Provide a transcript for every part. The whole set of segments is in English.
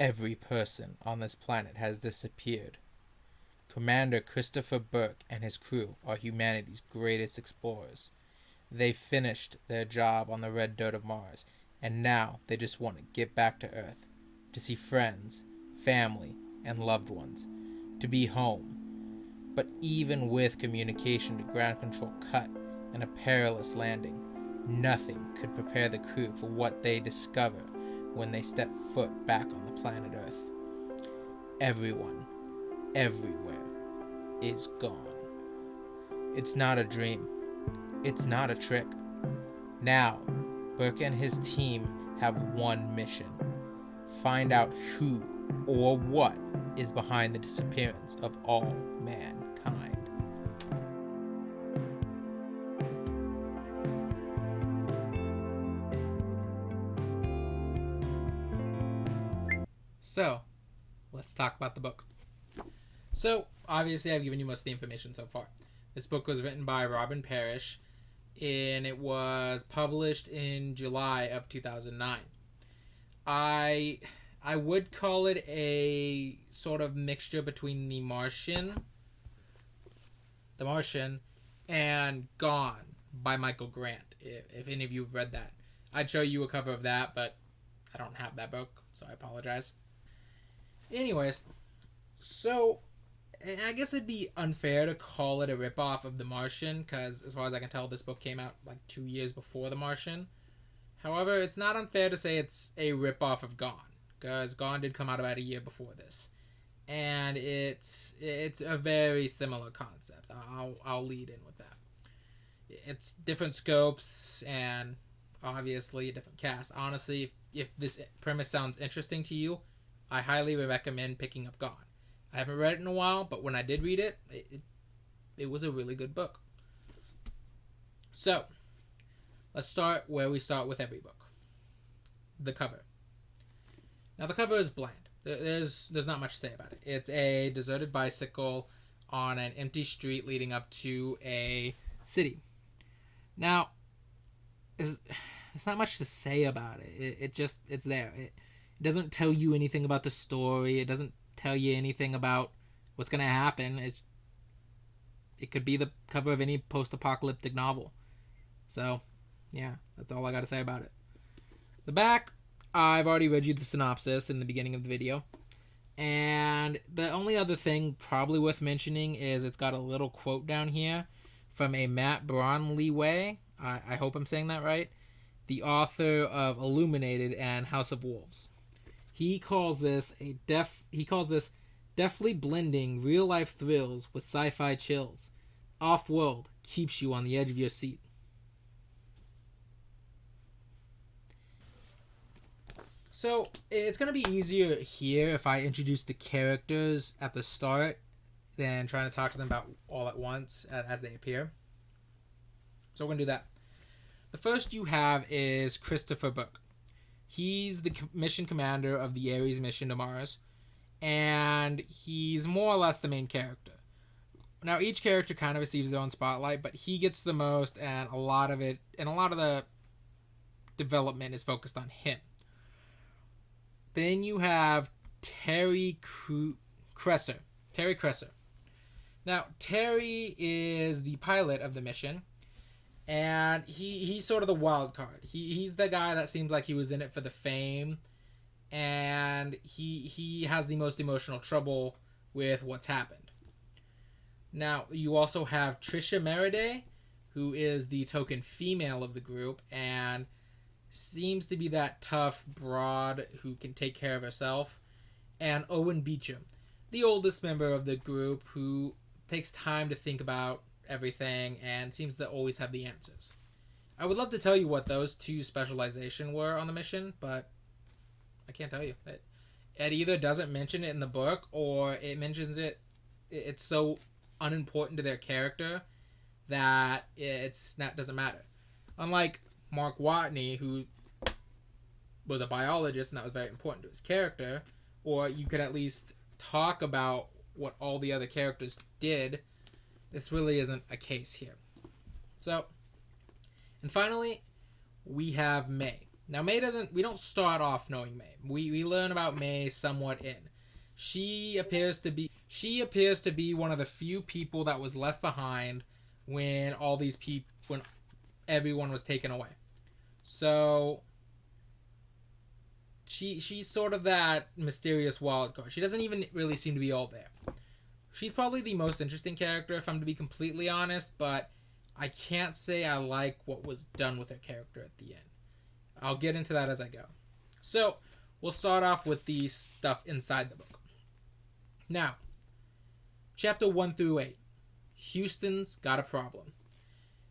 Every person on this planet has disappeared. Commander Christopher Burke and his crew are humanity's greatest explorers. They finished their job on the red dirt of Mars, and now they just want to get back to Earth, to see friends, family, and loved ones, to be home. But even with communication to ground control cut and a perilous landing, nothing could prepare the crew for what they discover when they step foot back on the planet Earth. Everyone, everywhere, is gone. It's not a dream. It's not a trick. Now, Burke and his team have one mission. Find out who or what is behind the disappearance of all mankind. So, let's talk about the book. So, obviously I've given you most of the information so far. This book was written by Robin Parrish, and it was published in July of 2009. I would call it a sort of mixture between The Martian, and Gone by Michael Grant, if any of you have read that. I'd show you a cover of that, but I don't have that book, so I apologize. Anyways, so I guess it'd be unfair to call it a ripoff of The Martian, because as far as I can tell, this book came out like 2 years before The Martian. However, it's not unfair to say it's a ripoff of Gone, because Gone did come out about a year before this, and it's a very similar concept. I'll lead in with that. It's different scopes and obviously a different cast. Honestly, if this premise sounds interesting to you, I highly recommend picking up Gone. I haven't read it in a while, but when I did read it, it was a really good book. So, let's start where we start with every book. The cover. Now, the cover is bland. There's not much to say about it. It's a deserted bicycle on an empty street leading up to a city. Now, there's not much to say about it. It's there. It doesn't tell you anything about the story. It doesn't tell you anything about what's going to happen. It could be the cover of any post-apocalyptic novel. So, yeah, that's all I got to say about it. The back, I've already read you the synopsis in the beginning of the video. And the only other thing probably worth mentioning is it's got a little quote down here from a Matt Braunleeway. I hope I'm saying that right. The author of Illuminated and House of Wolves. He calls this deftly blending real-life thrills with sci-fi chills. Offworld keeps you on the edge of your seat. So, it's going to be easier here if I introduce the characters at the start than trying to talk to them about all at once as they appear. So, we're going to do that. The first you have is Christopher Burke. He's the mission commander of the Ares mission to Mars, and he's more or less the main character. Now, each character kind of receives their own spotlight, but he gets the most, and a lot of the development is focused on him. Then you have Terry Cresser. Now, Terry is the pilot of the mission, and he's sort of the wild card. He's the guy that seems like he was in it for the fame, and he has the most emotional trouble with what's happened. Now, you also have Trisha Meriday, who is the token female of the group, and seems to be that tough broad who can take care of herself. And Owen Beecham, the oldest member of the group, who takes time to think about everything and seems to always have the answers. I would love to tell you what those two specializations were on the mission, but I can't tell you. It either doesn't mention it in the book, or it mentions it. It's so unimportant to their character that doesn't matter. Unlike Mark Watney, who was a biologist and that was very important to his character, or you could at least talk about what all the other characters did. This really isn't a case here. So, and finally, we have May. Now, we don't start off knowing May. We learn about May somewhat in. She appears to be one of the few people that was left behind when when everyone was taken away. So she's sort of that mysterious wild card. She doesn't even really seem to be all there. She's probably the most interesting character, if I'm to be completely honest, but I can't say I like what was done with her character at the end. I'll get into that as I go. So, we'll start off with the stuff inside the book. Now, chapter 1 through 8. Houston's got a problem.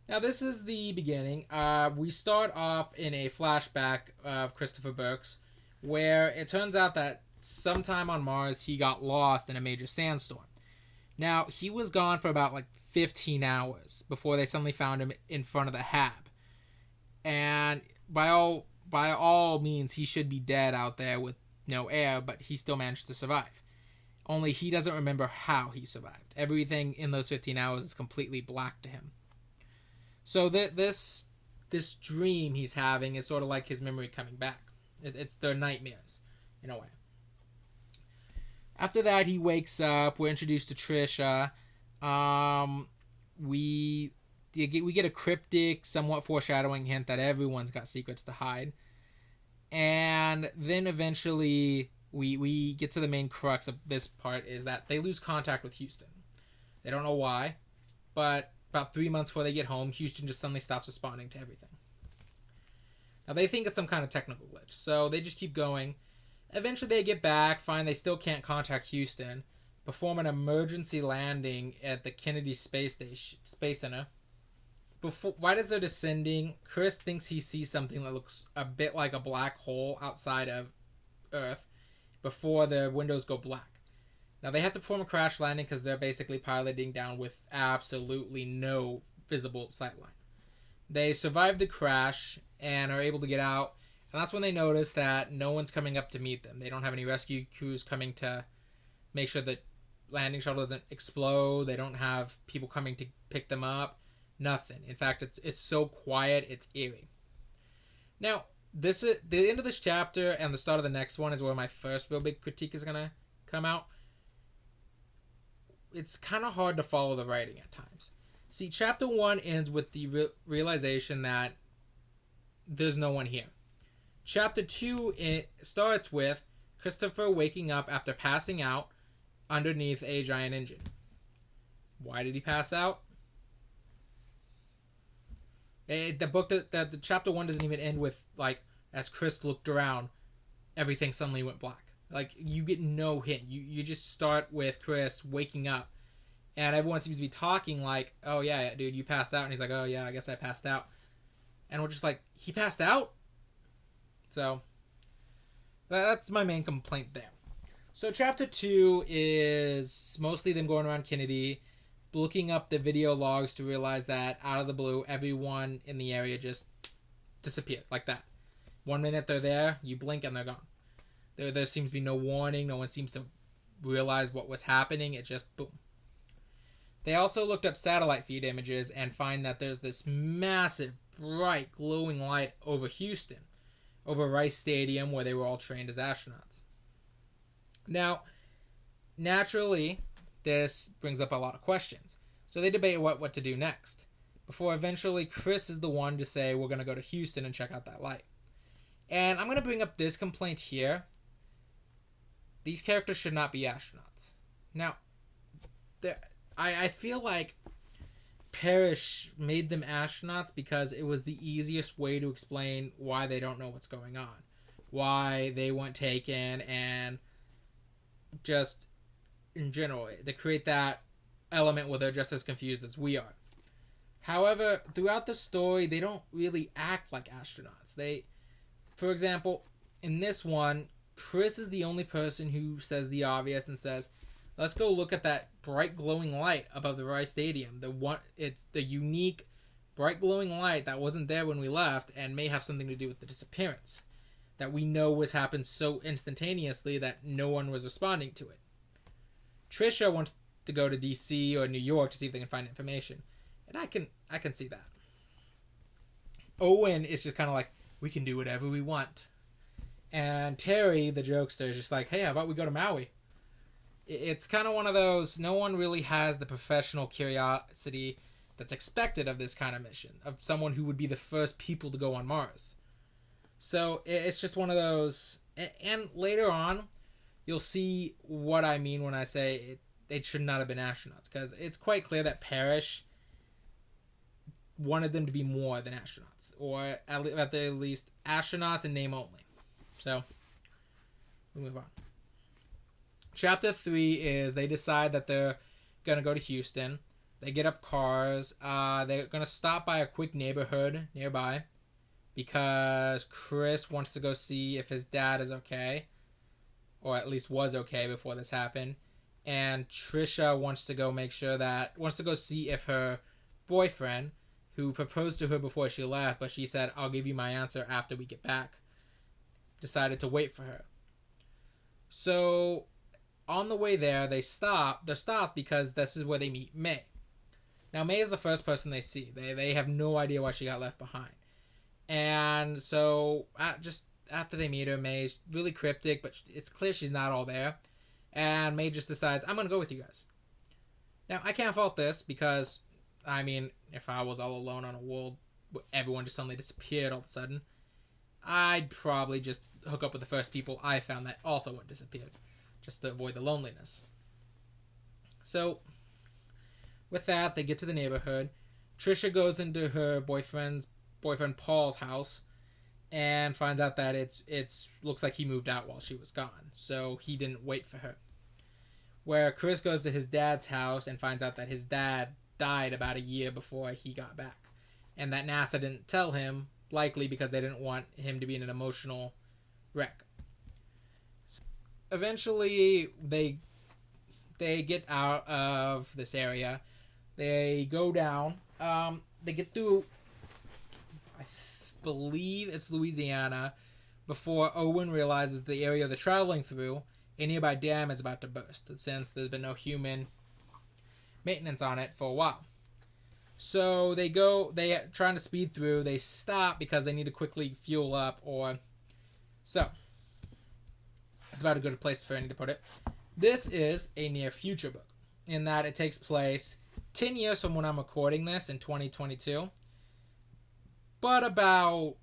Now, this is the beginning. We start off in a flashback of Christopher Burke's, where it turns out that sometime on Mars he got lost in a major sandstorm. Now, he was gone for about 15 hours before they suddenly found him in front of the hab. And by all means, he should be dead out there with no air, but he still managed to survive. Only he doesn't remember how he survived. Everything in those 15 hours is completely black to him. So this dream he's having is sort of like his memory coming back. It's their nightmares, in a way. After that, he wakes up. We're introduced to Trisha. We get a cryptic, somewhat foreshadowing hint that everyone's got secrets to hide. And then eventually, we get to the main crux of this part, is that they lose contact with Houston. They don't know why, but about 3 months before they get home, Houston just suddenly stops responding to everything. Now, they think it's some kind of technical glitch, so they just keep going. Eventually, they get back, find they still can't contact Houston, perform an emergency landing at the Kennedy Space Center. Right as they're descending, Chris thinks he sees something that looks a bit like a black hole outside of Earth before the windows go black. Now, they have to perform a crash landing because they're basically piloting down with absolutely no visible sightline. They survive the crash and are able to get out, and that's when they notice that no one's coming up to meet them. They don't have any rescue crews coming to make sure the landing shuttle doesn't explode. They don't have people coming to pick them up. Nothing. In fact, it's so quiet, it's eerie. Now, this is the end of this chapter and the start of the next one is where my first real big critique is gonna come out. It's kind of hard to follow the writing at times. See, chapter 1 ends with the realization that there's no one here. Chapter 2 it starts with Christopher waking up after passing out underneath a giant engine. Why did he pass out? The book that the chapter 1 doesn't even end with as Chris looked around, everything suddenly went black. You get no hint. You just start with Chris waking up, and everyone seems to be talking oh yeah, dude, you passed out, and he's like, oh yeah, I guess I passed out, and we're just he passed out. So that's my main complaint there. So chapter 2 is mostly them going around Kennedy, looking up the video logs to realize that out of the blue, everyone in the area just disappeared like that. 1 minute they're there, you blink and they're gone. There seems to be no warning. No one seems to realize what was happening. It just boom. They also looked up satellite feed images and find that there's this massive, bright, glowing light over Houston, over Rice Stadium, where they were all trained as astronauts. Now, naturally, this brings up a lot of questions. So they debate what to do next, before eventually Chris is the one to say, we're going to go to Houston and check out that light. And I'm going to bring up this complaint here. These characters should not be astronauts. Now, I feel like Parrish made them astronauts because it was the easiest way to explain why they don't know what's going on. Why they weren't taken, and just in general, to create that element where they're just as confused as we are. However, throughout the story, they don't really act like astronauts. For example, in this one, Chris is the only person who says the obvious and says, let's go look at that bright glowing light above the Rice Stadium. It's the unique bright glowing light that wasn't there when we left and may have something to do with the disappearance that we know was happened so instantaneously that no one was responding to it. Trisha wants to go to DC or New York to see if they can find information, and I can see that. Owen is just kind of we can do whatever we want. And Terry, the jokester, is just like, hey, how about we go to Maui? It's kind of one of those, no one really has the professional curiosity that's expected of this kind of mission, of someone who would be the first people to go on Mars. So it's just one of those, and later on, you'll see what I mean when I say they should not have been astronauts, because it's quite clear that Parrish wanted them to be more than astronauts, or at the least astronauts in name only. So we'll move on. Chapter 3 is they decide that they're gonna go to Houston. They get up cars. They're gonna stop by a quick neighborhood nearby because Chris wants to go see if his dad is okay, or at least was okay before this happened. And Trisha wants to go see if her boyfriend, who proposed to her before she left, but she said, I'll give you my answer after we get back, decided to wait for her. So on the way there, they're stopped because this is where they meet May. Now, May is the first person they see. They have no idea why she got left behind. And so just after they meet her, May's really cryptic, but it's clear she's not all there. And May just decides, I'm going to go with you guys. Now, I can't fault this because, I mean, if I was all alone on a world where everyone just suddenly disappeared all of a sudden, I'd probably just hook up with the first people I found that also went disappeared, just to avoid the loneliness. So, with that, they get to the neighborhood. Trisha goes into her boyfriend Paul's house and finds out that it's looks like he moved out while she was gone, so he didn't wait for her. Where Chris goes to his dad's house and finds out that his dad died about a year before he got back, and that NASA didn't tell him, likely because they didn't want him to be in an emotional wreck. So eventually, they get out of this area. They go down. They get through, I believe it's Louisiana, before Owen realizes the area they're traveling through, a nearby dam is about to burst, since there's been no human maintenance on it for a while. So they trying to speed through. They stop because they need to quickly fuel up, so it's about a good place for any to put it. This is a near future book, in that it takes place 10 years from when I'm recording this in 2022, but about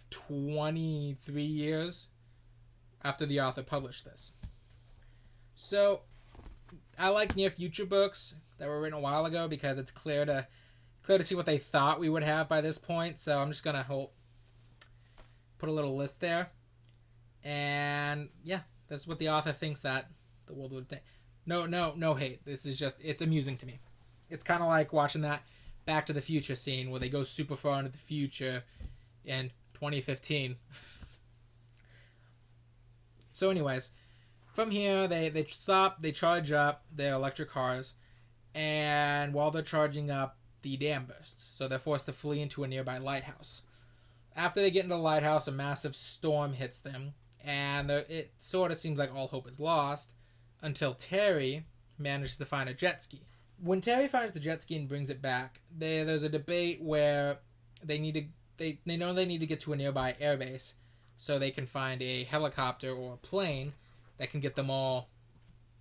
23 years after the author published this. So I like near future books that were written a while ago because it's clear to see what they thought we would have by this point. So I'm just gonna put a little list there, and yeah, that's what the author thinks that the world would think. No hate. This is just, it's amusing to me. It's kind of like watching that Back to the Future scene where they go super far into the future in 2015. So anyways, from here, they stop, they charge up their electric cars, and while they're charging up, the dam bursts, so they're forced to flee into a nearby lighthouse. After they get into the lighthouse, a massive storm hits them, and it sort of seems like all hope is lost, until Terry manages to find a jet ski. When Terry finds the jet ski and brings it back, there's a debate where they know they need to get to a nearby airbase so they can find a helicopter or a plane that can get them all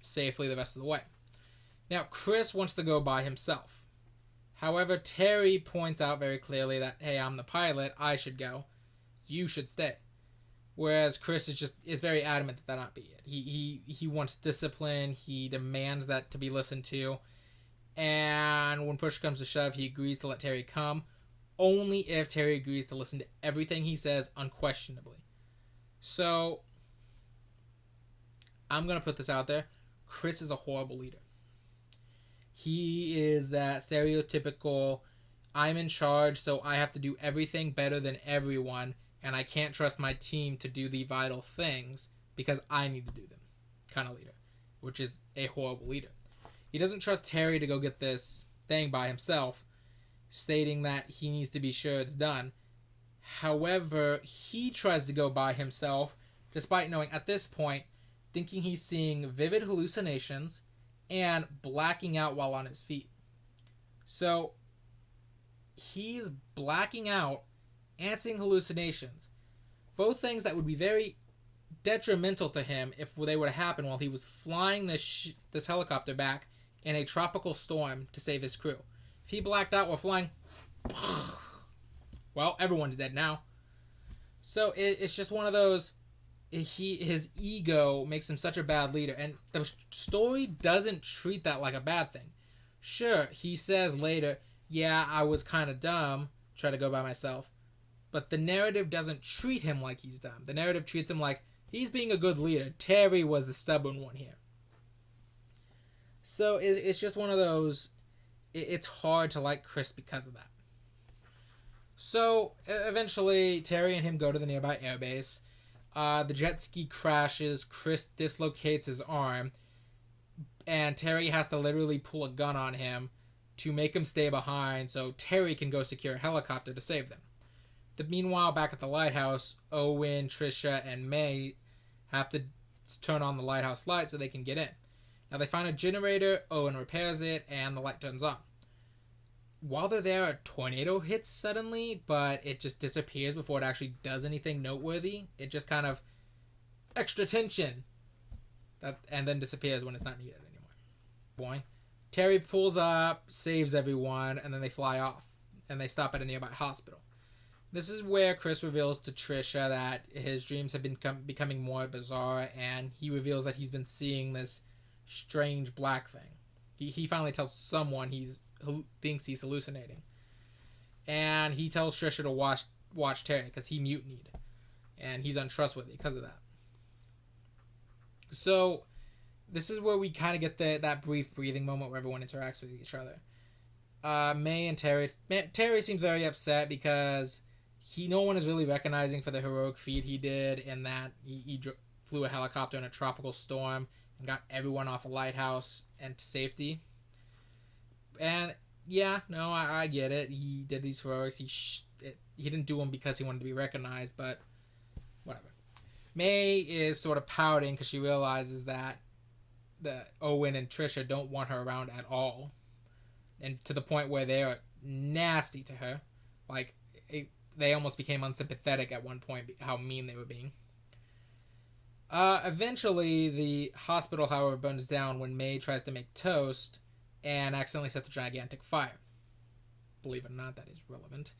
safely the rest of the way. Now, Chris wants to go by himself. However, Terry points out very clearly that, hey, I'm the pilot, I should go. You should stay. Whereas Chris is very adamant that not be it. He wants discipline, he demands that to be listened to, and when push comes to shove, he agrees to let Terry come, only if Terry agrees to listen to everything he says unquestionably. So, I'm going to put this out there. Chris is a horrible leader. He is that stereotypical, I'm in charge, so I have to do everything better than everyone, and I can't trust my team to do the vital things because I need to do them kind of leader, which is a horrible leader. He doesn't trust Terry to go get this thing by himself, stating that he needs to be sure it's done. However, he tries to go by himself, despite knowing at this point, thinking he's seeing vivid hallucinations and blacking out while on his feet. So, he's blacking out and seeing hallucinations, both things that would be very detrimental to him if they were to happen while he was flying this helicopter back in a tropical storm to save his crew. If he blacked out while flying, well, everyone's dead now. So it's just one of those. His ego makes him such a bad leader, and the story doesn't treat that like a bad thing. Sure, he says later, yeah, I was kind of dumb, try to go by myself, but the narrative doesn't treat him like he's dumb. The narrative treats him like he's being a good leader. Terry was the stubborn one here. So it's just one of those. It's hard to like Chris because of that. So eventually, Terry and him go to the nearby airbase. The jet ski crashes. Chris dislocates his arm, and Terry has to literally pull a gun on him to make him stay behind so Terry can go secure a helicopter to save them. Meanwhile, back at the lighthouse, Owen, Trisha, and May have to turn on the lighthouse light so they can get in. Now they find a generator, Owen repairs it, and the light turns on. While they're there, a tornado hits suddenly, but it just disappears before it actually does anything noteworthy. It just kind of extra tension, and then disappears when it's not needed anymore. Boy, Terry pulls up, saves everyone, and then they fly off, and they stop at a nearby hospital. This is where Chris reveals to Trisha that his dreams have been becoming more bizarre, and he reveals that he's been seeing this strange black thing. He finally tells someone who thinks he's hallucinating, and he tells Trisha to watch Terry because he mutinied, and he's untrustworthy because of that. So this is where we kind of get that brief breathing moment where everyone interacts with each other. May and Terry seems very upset because no one is really recognizing for the heroic feat he did in that he flew a helicopter in a tropical storm and got everyone off a lighthouse and to safety. And yeah, no, I get it. He did these heroics. He didn't do them because he wanted to be recognized, but whatever. May is sort of pouting because she realizes that Owen and Trisha don't want her around at all, and to the point where they are nasty to her. Like they almost became unsympathetic at one point. How mean they were being. Eventually, the hospital, however, burns down when May tries to make toast and accidentally sets a gigantic fire. Believe it or not, that is relevant.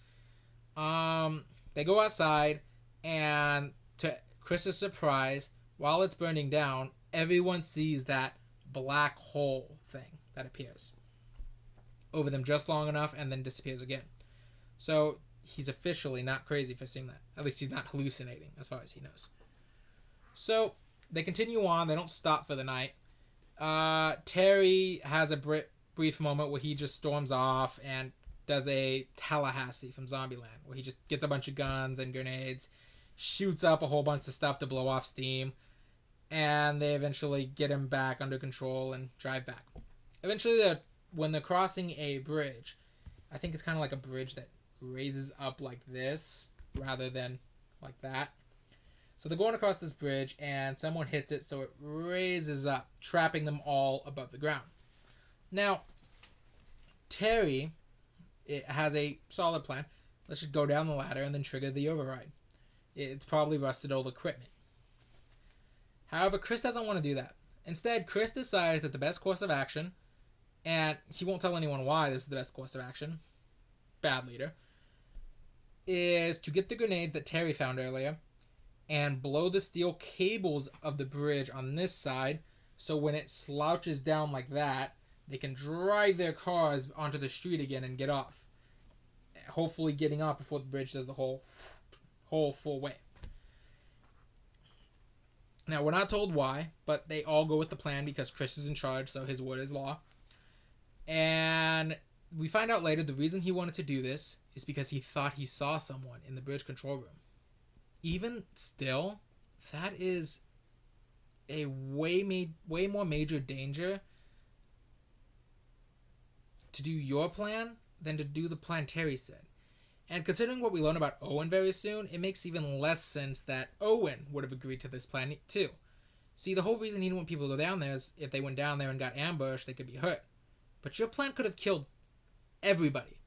They go outside, and to Chris's surprise, while it's burning down, everyone sees that black hole thing that appears over them just long enough and then disappears again. So he's officially not crazy for seeing that. At least he's not hallucinating, as far as he knows. So they continue on. They don't stop for the night. Terry has a brief moment where he just storms off and does a Tallahassee from Zombieland, where he just gets a bunch of guns and grenades, shoots up a whole bunch of stuff to blow off steam, and they eventually get him back under control and drive back. Eventually, when they're crossing a bridge, I think it's kind of like a bridge that raises up like this rather than like that. So they're going across this bridge, and someone hits it, so it raises up, trapping them all above the ground. Now, Terry has a solid plan. Let's just go down the ladder and then trigger the override. It's probably rusted old equipment. However, Chris doesn't want to do that. Instead, Chris decides that the best course of action, and he won't tell anyone why this is the best course of action, bad leader, is to get the grenades that Terry found earlier and blow the steel cables of the bridge on this side, so when it slouches down like that, they can drive their cars onto the street again and get off. Hopefully getting off before the bridge does the whole full way. Now, we're not told why, but they all go with the plan because Chris is in charge, so his word is law. And we find out later the reason he wanted to do this is because he thought he saw someone in the bridge control room. Even still, that is a way more major danger to do your plan than to do the plan Terry said. And considering what we learn about Owen very soon, it makes even less sense that Owen would have agreed to this plan too. See, the whole reason he didn't want people to go down there is if they went down there and got ambushed, they could be hurt. But your plan could have killed everybody.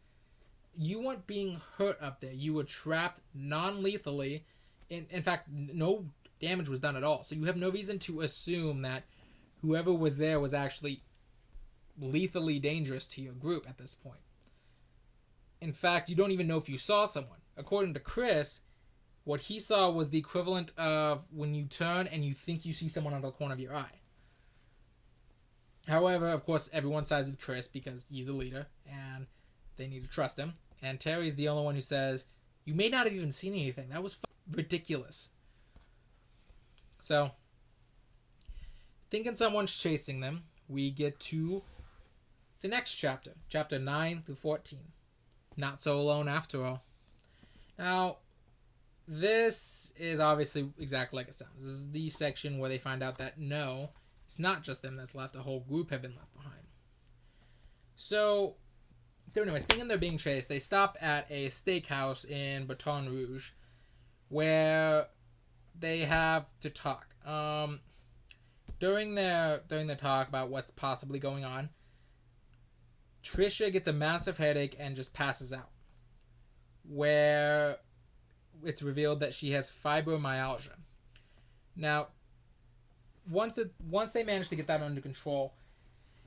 You weren't being hurt up there. You were trapped non-lethally in fact, no damage was done at all. So you have no reason to assume that whoever was there was actually lethally dangerous to your group at this point. In fact, you don't even know if you saw someone. According to Chris, what he saw was the equivalent of when you turn and you think you see someone out of the corner of your eye. However, of course, everyone sides with Chris because he's the leader and they need to trust him. And Terry's the only one who says, you may not have even seen anything. That was ridiculous. So, thinking someone's chasing them, we get to the next chapter. Chapter 9 through 14. Not so alone after all. Now, this is obviously exactly like it sounds. This is the section where they find out that no, it's not just them that's left. A whole group have been left behind. So, anyways, thinking they're being chased, they stop at a steakhouse in Baton Rouge where they have to talk. During their talk about what's possibly going on, Trisha gets a massive headache and just passes out. Where it's revealed that she has fibromyalgia. Now, once they manage to get that under control,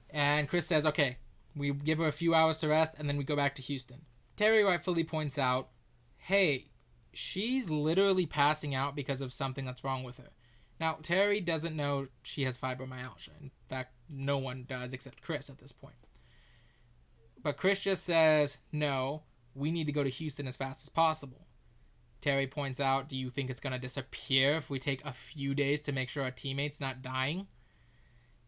and Chris says, okay, we give her a few hours to rest, and then we go back to Houston. Terry rightfully points out, hey, she's literally passing out because of something that's wrong with her. Now, Terry doesn't know she has fibromyalgia. In fact, no one does except Chris at this point. But Chris just says, no, we need to go to Houston as fast as possible. Terry points out, do you think it's going to disappear if we take a few days to make sure our teammate's not dying?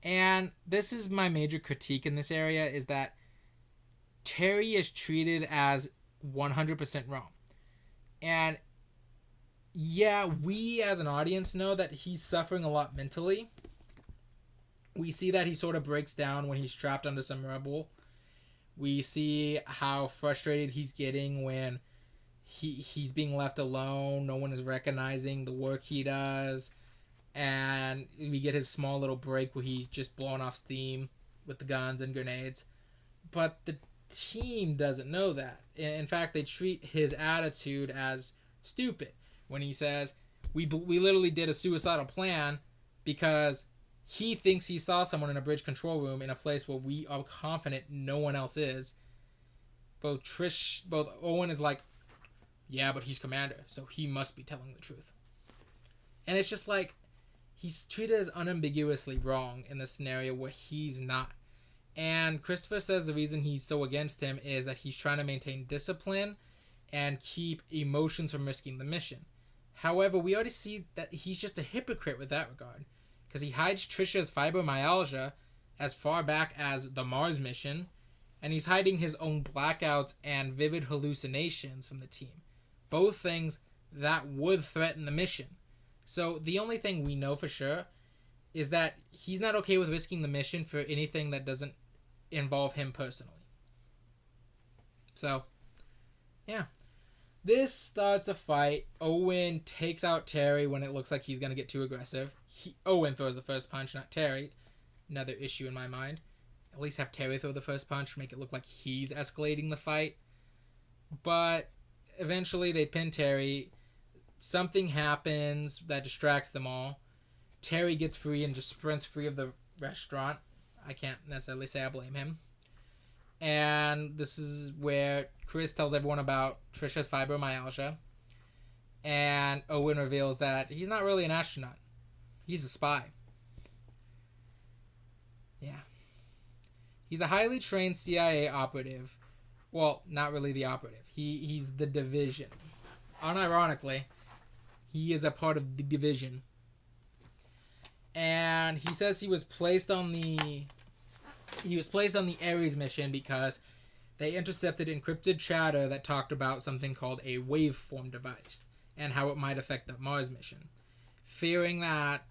And this is my major critique in this area, is that Terry is treated as 100% wrong. And yeah, we as an audience know that he's suffering a lot mentally. We see that he sort of breaks down when he's trapped under some rubble. We see how frustrated he's getting when he's being left alone. No one is recognizing the work he does. And we get his small little break where he's just blowing off steam with the guns and grenades. But the team doesn't know that. In fact, they treat his attitude as stupid. When he says, we literally did a suicidal plan because he thinks he saw someone in a bridge control room in a place where we are confident no one else is. Both Owen is like, yeah, but he's commander, so he must be telling the truth. And it's just like, he's treated as unambiguously wrong in this scenario where he's not. And Christopher says the reason he's so against him is that he's trying to maintain discipline and keep emotions from risking the mission. However, we already see that he's just a hypocrite with that regard, because he hides Trisha's fibromyalgia as far back as the Mars mission, and he's hiding his own blackouts and vivid hallucinations from the team. Both things that would threaten the mission. So the only thing we know for sure is that he's not okay with risking the mission for anything that doesn't involve him personally. So, yeah. This starts a fight. Owen takes out Terry when it looks like he's going to get too aggressive. Owen throws the first punch, not Terry. Another issue in my mind. At least have Terry throw the first punch, make it look like he's escalating the fight. But eventually they pin Terry. Something happens that distracts them all. Terry gets free and just sprints free of the restaurant. I can't necessarily say I blame him. And this is where Chris tells everyone about Trisha's fibromyalgia. And Owen reveals that he's not really an astronaut. He's a spy. Yeah. He's a highly trained CIA operative. Well, not really the operative. He's the division. Unironically, he is a part of the division. And he says he was placed on the Ares mission because they intercepted encrypted chatter that talked about something called a waveform device and how it might affect the Mars mission. Fearing that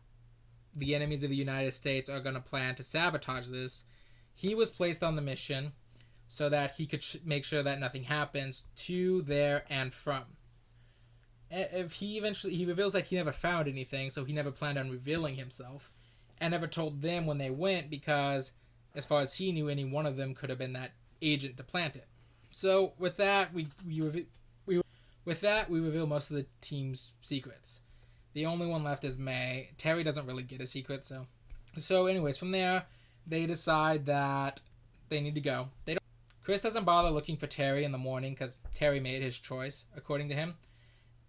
the enemies of the United States are going to plan to sabotage this, he was placed on the mission so that he could make sure that nothing happens to, there, and from. If he reveals that he never found anything, so he never planned on revealing himself, and never told them when they went because, as far as he knew, any one of them could have been that agent to plant it. So with that, we With that, we reveal most of the team's secrets. The only one left is May. Terry doesn't really get a secret, so anyways, from there, they decide that they need to go. Chris doesn't bother looking for Terry in the morning because Terry made his choice, according to him.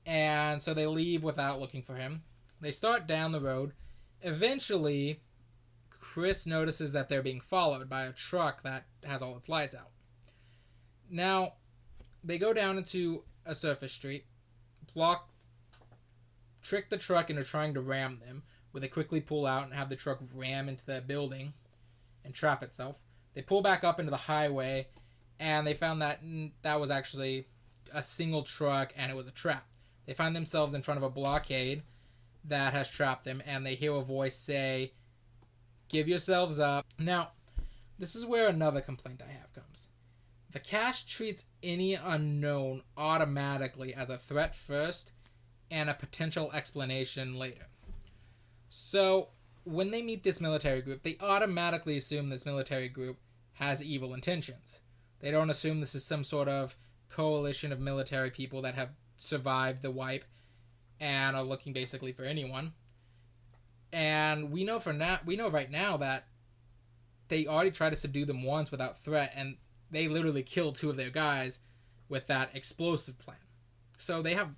And so they leave without looking for him. They start down the road. Eventually, Chris notices that they're being followed by a truck that has all its lights out. Now, they go down into a surface street, trick the truck into trying to ram them, where they quickly pull out and have the truck ram into the building and trap itself. They pull back up into the highway, and they found that that was actually a single truck, and it was a trap. They find themselves in front of a blockade that has trapped them, and they hear a voice say, "Give yourselves up." Now, this is where another complaint I have comes. The cast treats any unknown automatically as a threat first and a potential explanation later. So, when they meet this military group, they automatically assume this military group has evil intentions. They don't assume this is some sort of coalition of military people that have survived the wipe and are looking basically for anyone. And we know right now that they already tried to subdue them once without threat, and they literally killed 2 of their guys with that explosive plan. So they have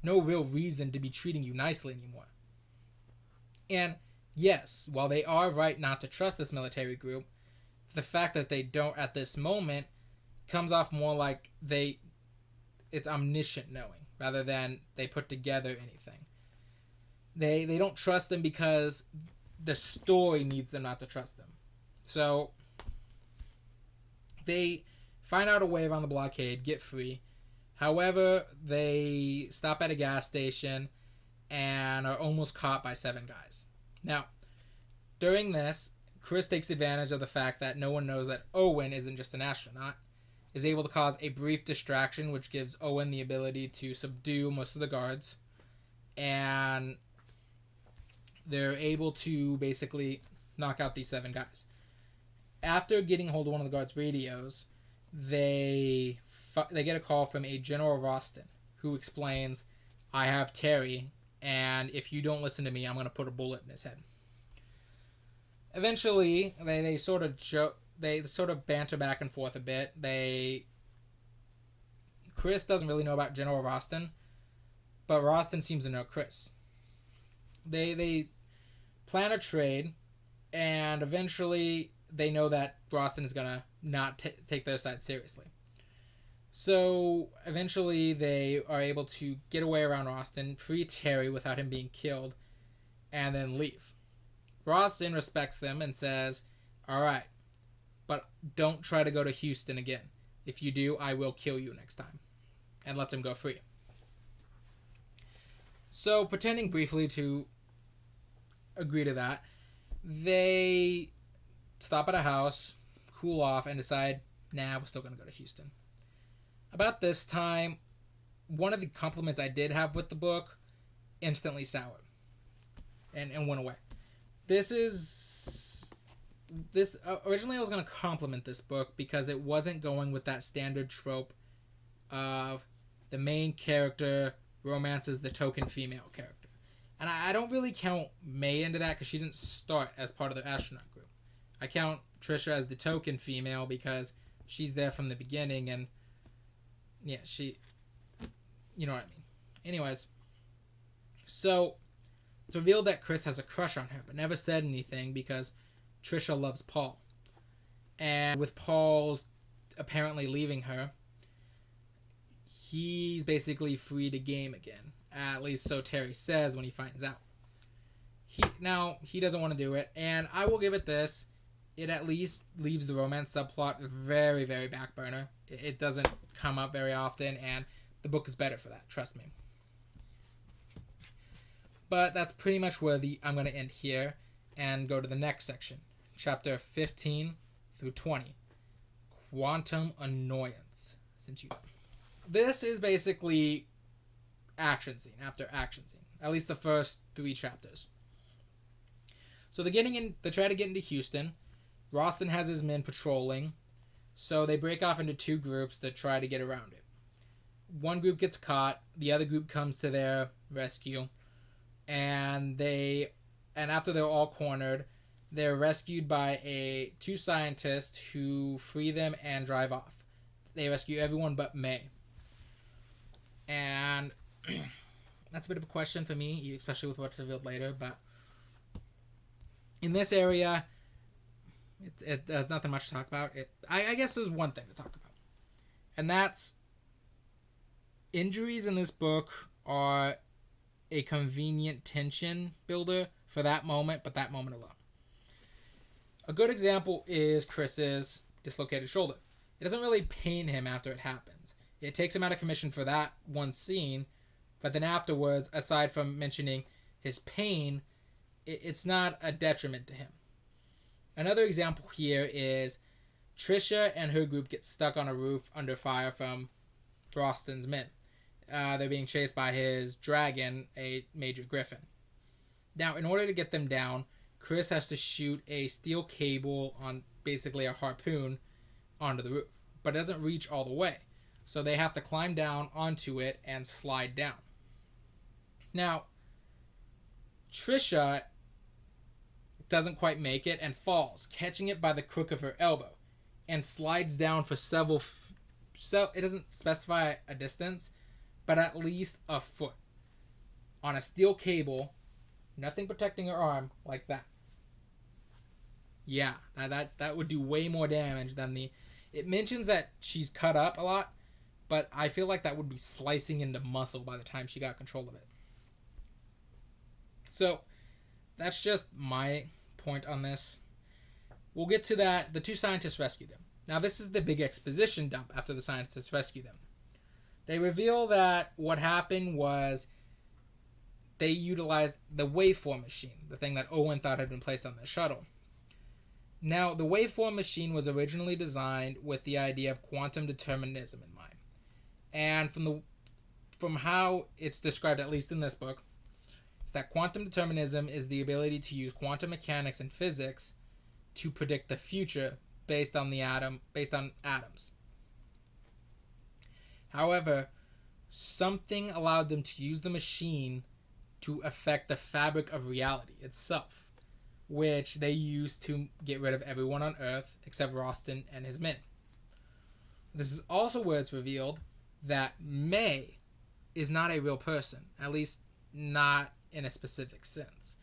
no real reason to be treating you nicely anymore. And yes, while they are right not to trust this military group, the fact that they don't at this moment comes off more like it's omniscient knowing rather than they put together anything. They don't trust them because the story needs them not to trust them. So they find out a way around the blockade, get free. However, they stop at a gas station and are almost caught by 7 guys. Now, during this, Chris takes advantage of the fact that no one knows that Owen isn't just an astronaut, is able to cause a brief distraction, which gives Owen the ability to subdue most of the guards, and they're able to basically knock out these 7 guys. After getting hold of one of the guards' radios, they get a call from a General Roston, who explains, "I have Terry, and if you don't listen to me, I'm going to put a bullet in his head." Eventually, they sort of banter back and forth a bit. Chris doesn't really know about General Roston, but Roston seems to know Chris. They plan a trade, and eventually they know that Roston is going to not take their side seriously. So eventually they are able to get away around Roston, free Terry without him being killed, and then leave. Roston respects them and says, "Alright, but don't try to go to Houston again. If you do, I will kill you next time," and lets him go free. So, pretending briefly to agree to that, they stop at a house, cool off, and decide, nah, we're still going to go to Houston. About this time, one of the compliments I did have with the book instantly soured and went away. Originally I was going to compliment this book because it wasn't going with that standard trope of the main character romances the token female character. And I don't really count May into that because she didn't start as part of the astronaut group. I count Trisha as the token female because she's there from the beginning, and yeah, you know what I mean. Anyways, so it's revealed that Chris has a crush on her, but never said anything because Trisha loves Paul. And with Paul's apparently leaving her, he's basically free to game again. At least so Terry says when he finds out. He doesn't want to do it, and I will give it this. It at least leaves the romance subplot very, very back burner. It doesn't come up very often, and the book is better for that, trust me. But that's pretty much where I'm going to end here and go to the next section. Chapter 15 through 20. Quantum Annoyance. This is basically action scene after action scene. At least the first 3 chapters. So they try to get into Houston. Roston has his men patrolling. So they break off into 2 groups to try to get around it. one group gets caught, the other group comes to their rescue, and after they're all cornered, they're rescued by two scientists who free them and drive off. They rescue everyone but May. And that's a bit of a question for me, especially with what's revealed later, but in this area, there's nothing much to talk about. I guess there's one thing to talk about, and that's injuries in this book are a convenient tension builder for that moment, but that moment alone. A good example is Chris's dislocated shoulder. It doesn't really pain him after it happens. It takes him out of commission for that one scene, but then afterwards, aside from mentioning his pain, it's not a detriment to him. Another example here is Trisha and her group get stuck on a roof under fire from Ralston's men. They're being chased by his dragon, a major griffin. Now, in order to get them down, Chris has to shoot a steel cable on basically a harpoon onto the roof, but it doesn't reach all the way. So they have to climb down onto it and slide down. Now, Trisha doesn't quite make it and falls, catching it by the crook of her elbow, and slides down for several it doesn't specify a distance, but at least a foot on a steel cable, nothing protecting her arm, like that. Yeah, that would do way more damage than it mentions that she's cut up a lot, but I feel like that would be slicing into muscle by the time she got control of it. So that's just my point on this. We'll get to that. The two scientists rescue them. Now, this is the big exposition dump after the scientists rescue them. They reveal that what happened was they utilized the waveform machine, the thing that Owen thought had been placed on the shuttle. Now, the waveform machine was originally designed with the idea of quantum determinism in mind. And from how it's described, at least in this book, is that quantum determinism is the ability to use quantum mechanics and physics to predict the future based on atoms. However, something allowed them to use the machine to affect the fabric of reality itself, which they used to get rid of everyone on Earth except Ralston and his men. This is also where it's revealed that May is not a real person, at least not in a specific sense.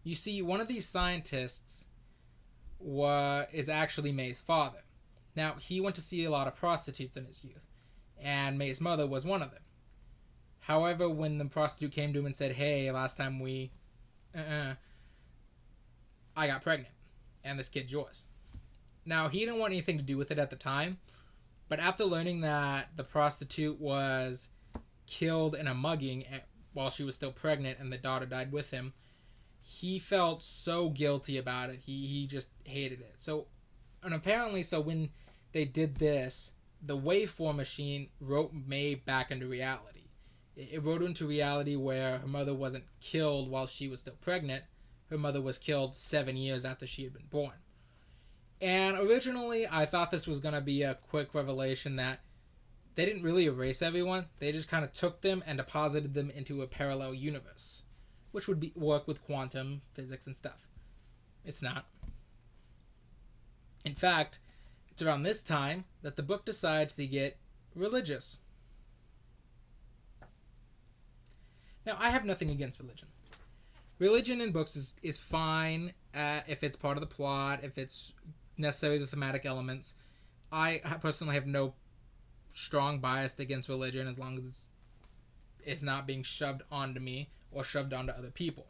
You see, one of these scientists is actually May's father. Now, he went to see a lot of prostitutes in his youth, and May's mother was one of them. However, when the prostitute came to him and said, "Hey, last time I got pregnant, and this kid's yours." Now, he didn't want anything to do with it at the time, but after learning that the prostitute was killed in a mugging while she was still pregnant and the daughter died with him, he felt so guilty about it. He just hated it. And apparently, when they did this, the waveform machine wrote May back into reality. It wrote into reality where her mother wasn't killed while she was still pregnant. Her mother was killed 7 years after she had been born. And originally, I thought this was going to be a quick revelation that they didn't really erase everyone. They just kind of took them and deposited them into a parallel universe, which would work with quantum physics and stuff. It's not. In fact, it's around this time that the book decides to get religious. Now, I have nothing against religion. Religion in books is fine if it's part of the plot, if it's necessary the thematic elements. I personally have no strong bias against religion as long as it's not being shoved onto me or shoved onto other people.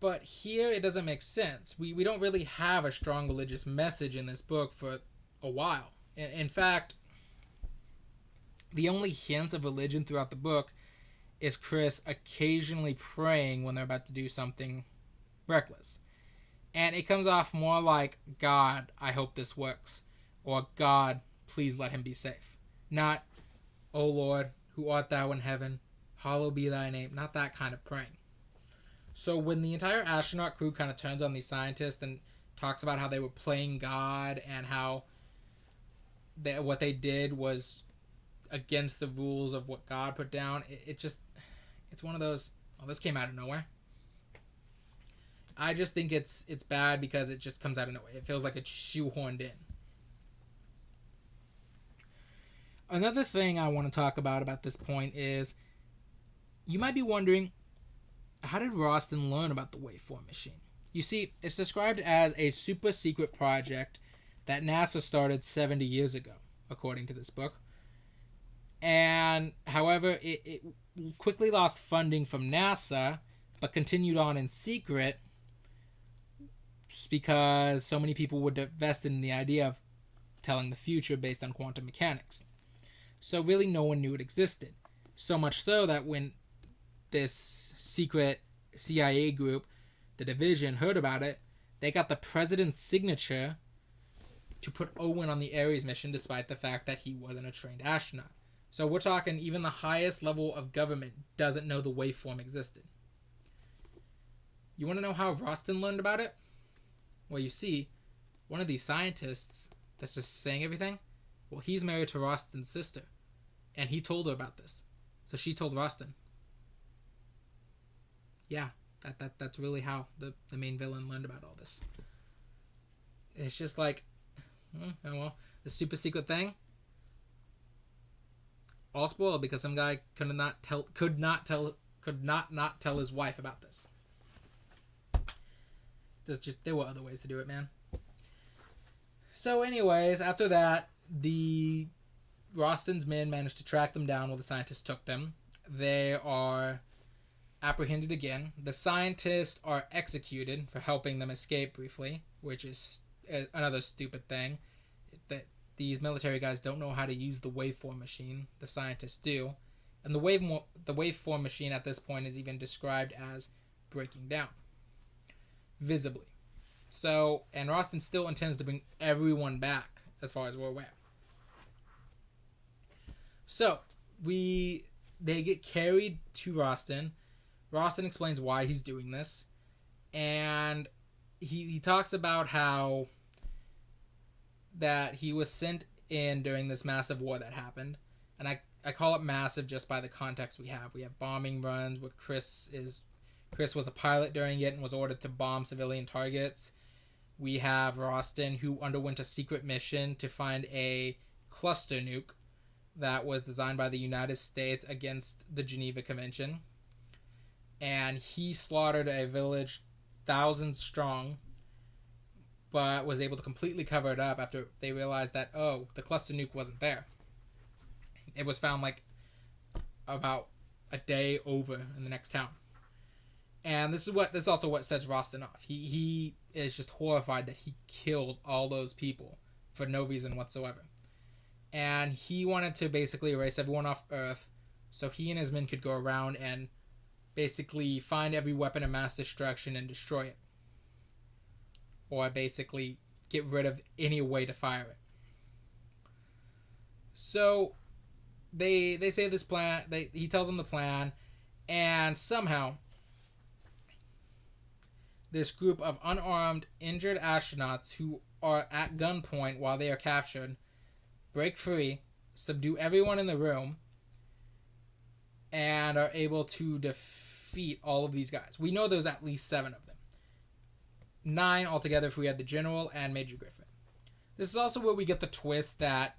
But here it doesn't make sense. We don't really have a strong religious message in this book for a while. In fact, the only hints of religion throughout the book is Chris occasionally praying when they're about to do something reckless. And it comes off more like, "God, I hope this works," or "God, please let him be safe." Not, "O Lord, who art thou in heaven, hallowed be thy name." Not that kind of praying. So when the entire astronaut crew kind of turns on these scientists and talks about how they were playing God and how what they did was against the rules of what God put down. It's one of those, oh, this came out of nowhere. I just think it's bad because it just comes out of nowhere. It feels like it's shoehorned in. Another thing I want to talk about this point is, you might be wondering, how did Roston learn about the waveform machine? You see, it's described as a super secret project that NASA started 70 years ago, according to this book. And, however, it quickly lost funding from NASA, but continued on in secret because so many people were invested in the idea of telling the future based on quantum mechanics. So really no one knew it existed. So much so that when this secret CIA group, the division, heard about it, they got the president's signature to put Owen on the Ares mission despite the fact that he wasn't a trained astronaut. So we're talking even the highest level of government doesn't know the waveform existed. You want to know how Roston learned about it? Well, you see, one of these scientists that's just saying everything, well, he's married to Roston's sister, and he told her about this. So she told Roston. Yeah, that's really how the main villain learned about all this. It's just like, oh well, the super secret thing, all spoiled because some guy could not tell his wife about this. There were other ways to do it, man. So anyways, after that, the Roston's men managed to track them down while the scientists took them. They are apprehended again. The scientists are executed for helping them escape briefly, which is another stupid thing. That these military guys don't know how to use the waveform machine. The scientists do. And the waveform machine at this point is even described as breaking down. Visibly. So, and Roston still intends to bring everyone back, as far as we're aware. So, they get carried to Roston. Roston explains why he's doing this. And he talks about how that he was sent in during this massive war that happened. And I call it massive just by the context we have. We have bombing runs where Chris was a pilot during it and was ordered to bomb civilian targets. We have Roston, who underwent a secret mission to find a cluster nuke that was designed by the United States against the Geneva Convention. And he slaughtered a village thousands strong, but was able to completely cover it up after they realized that, oh, the cluster nuke wasn't there. It was found like about a day over in the next town. And this is also what sets Roston off. He is just horrified that he killed all those people for no reason whatsoever. And he wanted to basically erase everyone off Earth so he and his men could go around and basically find every weapon of mass destruction and destroy it. Or basically get rid of any way to fire it. So they say this plan, he tells them the plan, and somehow this group of unarmed, injured astronauts who are at gunpoint while they are captured break free, subdue everyone in the room, and are able to defeat all of these guys. We know there's at least 7 of them. 9 altogether if we had the General and Major Griffin. This is also where we get the twist that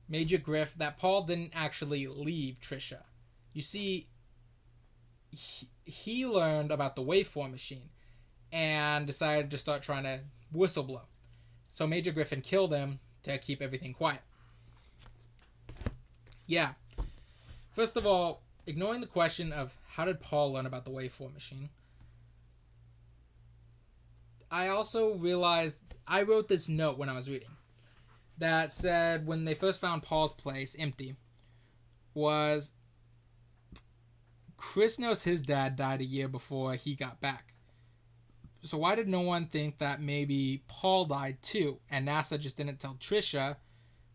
that Paul didn't actually leave Trisha. You see, he learned about the waveform machine and decided to start trying to whistleblow. So Major Griffin killed him to keep everything quiet. Yeah. First of all, ignoring the question of how did Paul learn about the waveform machine, I also realized, I wrote this note when I was reading that said when they first found Paul's place empty was Chris knows his dad died a year before he got back. So why did no one think that maybe Paul died too and NASA just didn't tell Trisha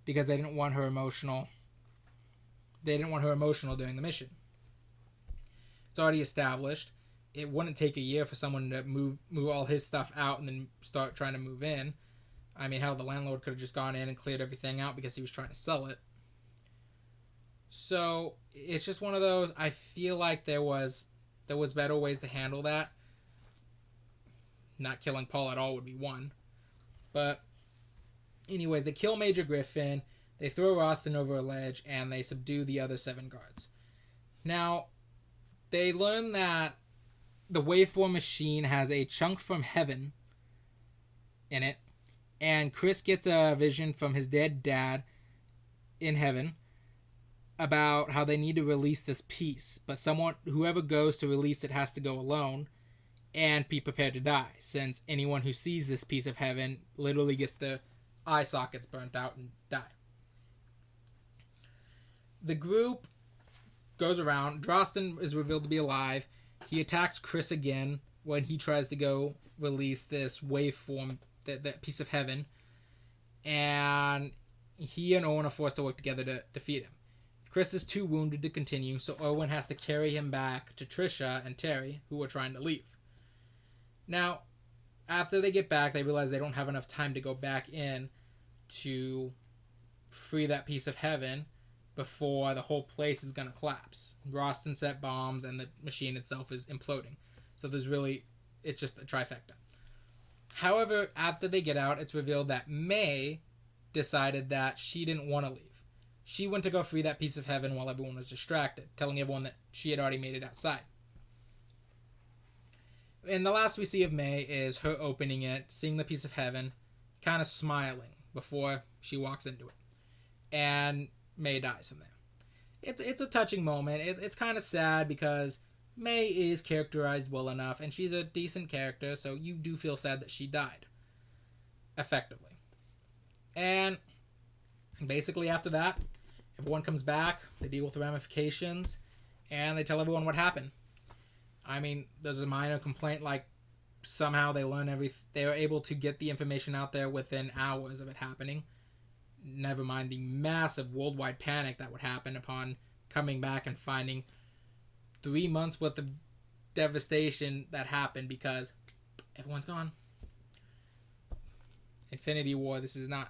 because they didn't want her emotional during the mission? It's already established. It wouldn't take a year for someone to move all his stuff out and then start trying to move in. I mean, hell, the landlord could have just gone in and cleared everything out because he was trying to sell it. So it's just one of those. I feel like there was better ways to handle that. Not killing Paul at all would be one. But anyways, they kill Major Griffin, they throw Rostin over a ledge, and they subdue the other 7 guards. Now, they learn that the waveform machine has a chunk from heaven in it, and Chris gets a vision from his dead dad in heaven about how they need to release this piece, but whoever goes to release it has to go alone and be prepared to die, since anyone who sees this piece of heaven literally gets the eye sockets burnt out and die. The group goes around. Drosten is revealed to be alive. He attacks Chris again when he tries to go release this waveform, that piece of heaven, and he and Owen are forced to work together to defeat him. Chris is too wounded to continue, so Owen has to carry him back to Trisha and Terry, who are trying to leave. Now, after they get back, they realize they don't have enough time to go back in to free that piece of heaven before the whole place is going to collapse. Rostin set bombs and the machine itself is imploding. So it's just a trifecta. However, after they get out, it's revealed that May decided that she didn't want to leave. She went to go free that piece of heaven while everyone was distracted, telling everyone that she had already made it outside. And the last we see of May is her opening it, seeing the piece of heaven, kind of smiling before she walks into it. And May dies from there. It's a touching moment. It's kind of sad because May is characterized well enough, and she's a decent character, so you do feel sad that she died. Effectively. And basically after that, everyone comes back, they deal with the ramifications, and they tell everyone what happened. I mean, there's a minor complaint like somehow they were able to get the information out there within hours of it happening. Never mind the massive worldwide panic that would happen upon coming back and finding 3 months worth of devastation that happened because everyone's gone. Infinity War, this is not...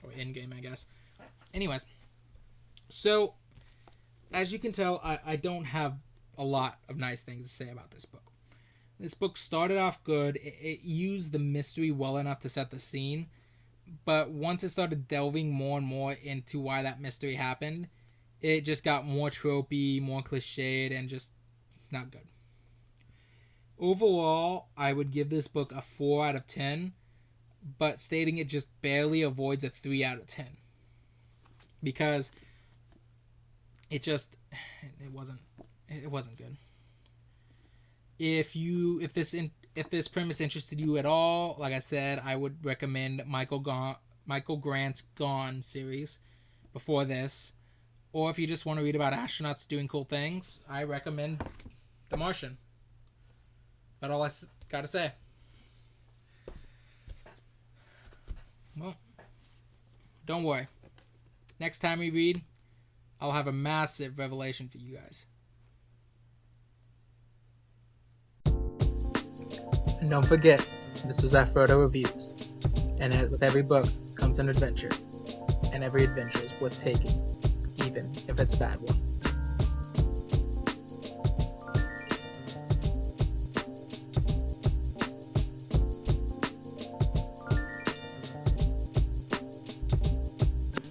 Or Endgame, I guess. Anyways. So, as you can tell, I don't have a lot of nice things to say about this book. This book started off good. It used the mystery well enough to set the scene. But once it started delving more and more into why that mystery happened, it just got more tropey, more cliched, and just not good. Overall, I would give this book a 4 out of 10, but stating it just barely avoids a 3 out of 10. Because it wasn't good. If this premise interested you at all, like I said, I would recommend Michael Grant's Gone series before this. Or if you just want to read about astronauts doing cool things, I recommend The Martian. That's all I gotta say. Well, don't worry. Next time we read, I'll have a massive revelation for you guys. And don't forget, this was Offworld Reviews. And with every book comes an adventure. And every adventure is worth taking, even if it's a bad one.